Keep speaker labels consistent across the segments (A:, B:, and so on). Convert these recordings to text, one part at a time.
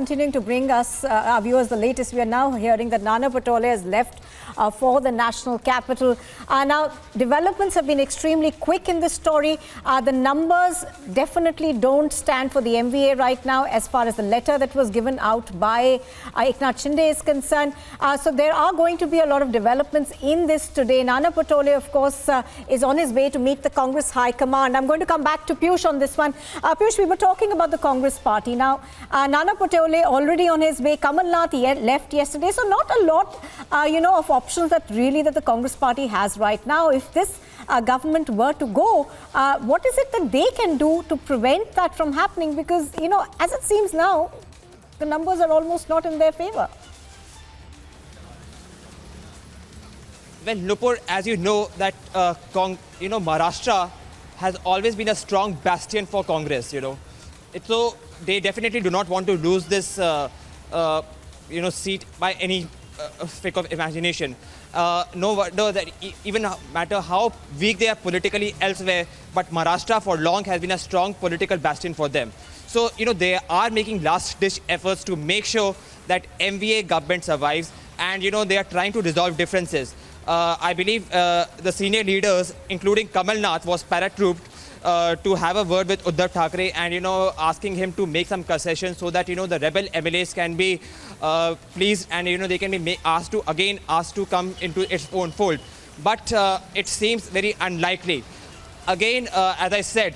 A: continuing to bring us, our viewers, the latest. We are now hearing that Nana Patole has left for the national capital. Now, developments have been extremely quick in this story. The numbers definitely don't stand for the MVA right now as far as the letter that was given out by Eknath Shinde is concerned. So there are going to be a lot of developments in this today. Nana Patole, of course, is on his way to meet the Congress High Command. I'm going to come back to Piyush on this one. Piyush, we were talking about the Congress party. Now, Nana Patole already on his way. Kamal Nath left yesterday. So not a lot, of options that the Congress party has right now. If this government were to go, what is it that they can do to prevent that from happening? Because, as it seems now, the numbers are almost not in their favor.
B: Well, Nupur, as you know, that Maharashtra has always been a strong bastion for Congress. So they definitely do not want to lose this, seat by any trick of imagination. No wonder that even no matter how weak they are politically elsewhere, but Maharashtra for long has been a strong political bastion for them. So, they are making last-ditch efforts to make sure that MVA government survives, and, they are trying to resolve differences. I believe the senior leaders, including Kamal Nath, was paratrooped to have a word with Uddhav Thackeray and, asking him to make some concessions so that, the rebel MLAs can be pleased and, they can be asked to come into its own fold. But it seems very unlikely. Again, as I said,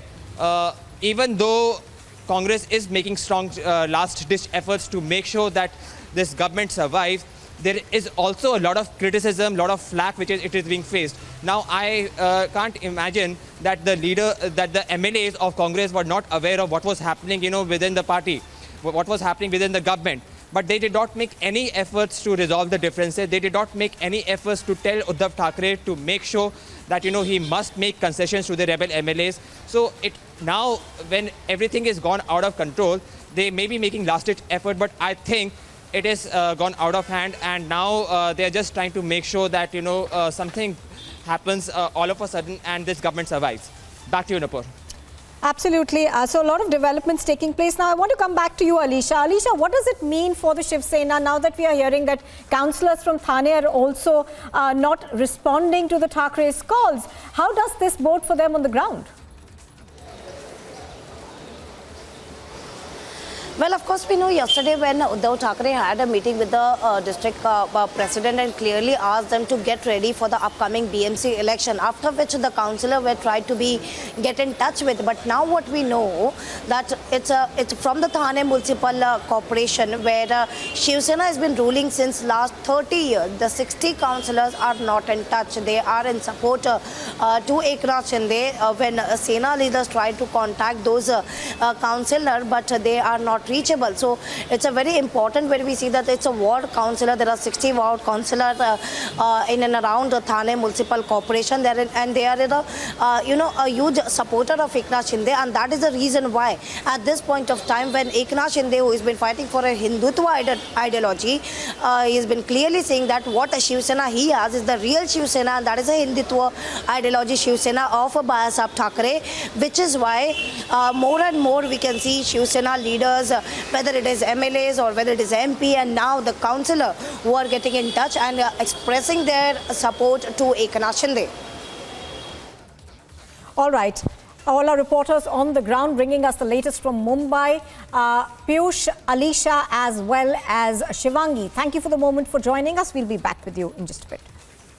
B: even though Congress is making strong last-ditch efforts to make sure that this government survives, there is also a lot of criticism, a lot of flack which it is being faced. Now, I can't imagine that the MLAs of Congress were not aware of what was happening, within the party, what was happening within the government. But they did not make any efforts to resolve the differences. They did not make any efforts to tell Uddhav Thackeray to make sure that, he must make concessions to the rebel MLAs. So now, when everything is gone out of control, they may be making last-ditch effort, but I think it is gone out of hand, and now they are just trying to make sure that, something happens all of a sudden and this government survives. Back to you, Nupur.
A: Absolutely. So a lot of developments taking place. Now, I want to come back to you, Alisha. Alisha, what does it mean for the Shiv Sena now that we are hearing that councillors from Thane are also not responding to the Thakeray's calls? How does this bode for them on the ground?
C: Well, of course, we know yesterday when Uddhav Thackeray had a meeting with the district president and clearly asked them to get ready for the upcoming BMC election, after which the councillor were tried to get in touch with. But now what we know that it's from the Thane Municipal Corporation, where Shiv Sena has been ruling since last 30 years. The 60 councillors are not in touch. They are in support to Eknath Shinde when Sena leaders try to contact those councillors, but they are not reachable. So it's a very important where we see that it's a ward councillor. There are 60 ward councillors in and around the Thane Municipal Corporation. And they are a huge supporter of Eknath Shinde, and that is the reason why at this point of time when Eknath Shinde, who has been fighting for a Hindutva ideology, he has been clearly saying that what a Shiv Sena he has is the real Shiv Sena, and that is a Hindutva ideology Shiv Sena of Bayasaheb Thackeray, which is why more and more we can see Shiv Sena leaders, whether it is MLAs or whether it is MP and now the councillor, who are getting in touch and expressing their support to Eknath Shinde.
A: All right. All our reporters on the ground bringing us the latest from Mumbai. Piyush, Alisha, as well as Shivangi. Thank you for the moment for joining us. We'll be back with you in just a bit.